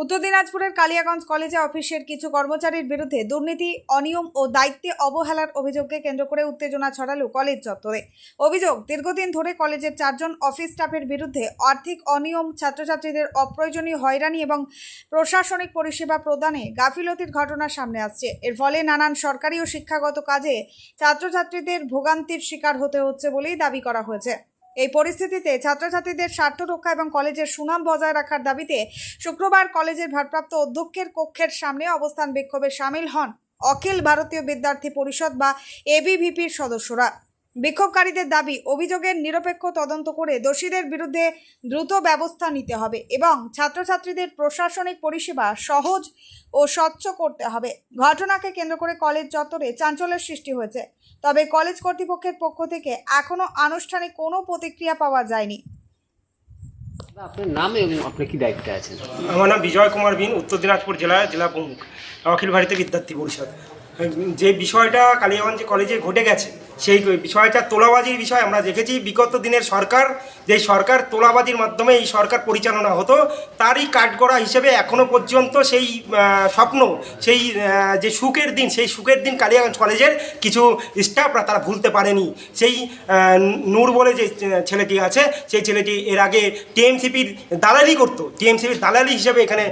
উত্তর দিনাজপুরের কালিয়াগঞ্জ কলেজে অফিসের কিছু কর্মচারীর বিরুদ্ধে দুর্নীতি, অনিয়ম ও দায়িত্বে অবহেলার অভিযোগকে কেন্দ্র করে উত্তেজনা ছড়ালো কলেজ চত্বরে। অভিযোগ, দীর্ঘদিন ধরে কলেজের 4 জন অফিস স্টাফের বিরুদ্ধে আর্থিক অনিয়ম, ছাত্রছাত্রীদের অপ্রয়োজনীয় হয়রানি এবং প্রশাসনিক পরিষেবা প্রদানে গাফিলতির ঘটনা সামনে আসছে। এর ফলে নানান সরকারি ও শিক্ষাগত কাজে ছাত্রছাত্রীদের ভোগান্তির শিকার হতে হচ্ছে বলেই দাবি করা হয়েছে। এই পরিস্থিতিতে ছাত্রছাত্রীদের স্বার্থ রক্ষা এবং কলেজের সুনাম বজায় রাখার দাবিতে শুক্রবার কলেজের ভারপ্রাপ্ত অধ্যক্ষের কক্ষের সামনে অবস্থান বিক্ষোভে সামিল হন অখিল ভারতীয় বিদ্যার্থী পরিষদ বা এবিভিপির সদস্যরা। বিক্ষোভকারীদের দাবি, অভিযোগের নিরপেক্ষ তদন্ত করে দোষীদের বিরুদ্ধে দ্রুত ব্যবস্থা নিতে হবে এবং ছাত্রছাত্রীদের প্রশাসনিক পরিষেবা সহজ ও স্বচ্ছ করতে হবে। ঘটনাকে কেন্দ্র করে কলেজ চত্বরে চাঞ্চল্যের সৃষ্টি হয়েছে, তবে কলেজ কর্তৃপক্ষের পক্ষ থেকে এখনো আনুষ্ঠানিক কোনো প্রতিক্রিয়া পাওয়া যায়নি। আপনার নাম এবং আপনি কি দায়িত্বে আছেন? আমার নাম বিজয় কুমার বিন, উত্তর দিনাজপুর জেলা প্রমুখ, অখিল ভারতীয় বিদ্যার্থী পরিষদ। যে বিষয়টা কালিয়াগঞ্জ কলেজে ঘটে গেছে, সেই বিষয়টা তোলাবাজির বিষয় আমরা দেখেছি। বিগত দিনের সরকার, যে সরকার তোলাবাজির মাধ্যমে এই সরকার পরিচালনা হতো, তারই কাঠগড়া হিসেবে এখনও পর্যন্ত সেই স্বপ্ন, সেই যে সুখের দিন, সেই সুখের দিন কালিয়াগঞ্জ কলেজের কিছু স্টাফরা তারা ভুলতে পারেনি। সেই নূর বলে যে ছেলেটি আছে, সেই ছেলেটি এর আগে টিএমসিপির দালালি করতো, টিএমসিপির দালালি হিসেবে এখানে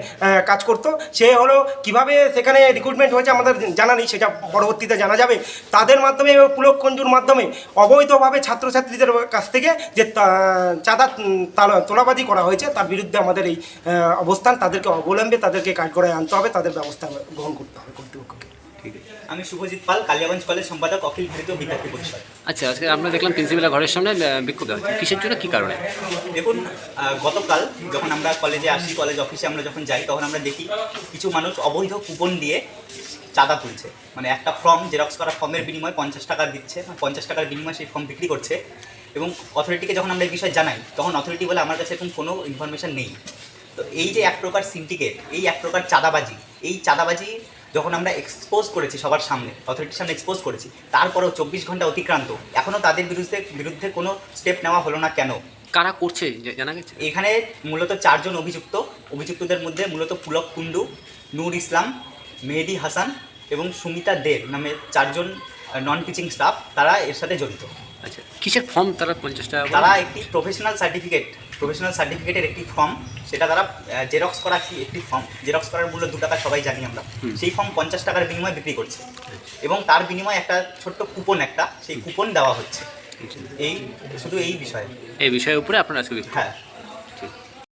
কাজ করতো। সে হলো কিভাবে সেখানে রিক্রুটমেন্ট হয়েছে আমাদের জানা নেই, সেটা পরবর্তীতে জানা যাবে। তাদের মাধ্যমে পুলক কঞ্জুর মাধ্যমে অবৈধভাবে ছাত্রছাত্রীদের কাছ থেকে যে চাঁদা তোলাবাজি করা হয়েছে, তার বিরুদ্ধে আমাদের এই অবস্থান। তাদেরকে অবলম্বে তাদেরকে কাঠগড়ায় আনতে হবে, তাদের ব্যবস্থা গ্রহণ করতে হবে কর্তৃপক্ষকে। আমি শুভজিৎ পাল, কালিয়াগঞ্জ কলেজ সম্পাদক, অখিল ভারতীয় বিদ্যার্থী পরিষদ। আচ্ছা, আজকে আমরা দেখলাম প্রিন্সিপালের ঘরের সামনে বিক্ষোভ দেওয়া হচ্ছে। কিসের জন্য, কী কারণে? দেখুন, গতকাল যখন আমরা কলেজে আসি, কলেজ অফিসে আমরা যখন যাই, তখন আমরা দেখি কিছু মানুষ অবৈধ কুপন দিয়ে চাঁদা তুলছে। মানে একটা ফর্ম, জেরক্স করা ফর্মের বিনিময়ে 50 টাকা দিচ্ছে, 50 টাকার বিনিময়ে সেই ফর্ম বিক্রি করছে। এবং অথরিটিকে যখন আমরা এই বিষয়ে জানাই, তখন অথরিটি বলে আমার কাছে এরকম কোনো ইনফরমেশান নেই। তো এই যে এক প্রকার সিন্ডিকেট, এই এক প্রকার চাঁদাবাজি, এই চাঁদাবাজি যখন আমরা এক্সপোজ করেছি সবার সামনে, অথরিটির সামনে এক্সপোজ করেছি, তারপরেও 24 ঘন্টা অতিক্রান্ত, এখনও তাদের বিরুদ্ধে কোনো স্টেপ নেওয়া হলো না কেন? কারা করছে জানা গেছে? এখানে মূলত 4 জন অভিযুক্তদের মধ্যে মূলত পুলক কুন্ডু, নূর ইসলাম, মেহেদি হাসান এবং সুমিতা দেব নামে 4 জন নন টিচিং স্টাফ, তারা এর সাথে জড়িত। আচ্ছা, কিসের ফর্ম তারা 50 টাকা? তারা একটি প্রফেশনাল সার্টিফিকেটের একটি ফর্ম, সেটা তারা জেরক্স করা একটি ফর্ম, জেরক্স করার মূল্য 2 টাকা, সবাই জানি আমরা। সেই ফর্ম 50 টাকার বিনিময়ে বিক্রি করছে এবং তার বিনিময়ে একটা ছোট্ট কুপন, সেই কুপন দেওয়া হচ্ছে। এই শুধু এই বিষয়ে এই বিষয়ের উপরে আপনারা আজকে বিক্ষোভ? হ্যাঁ।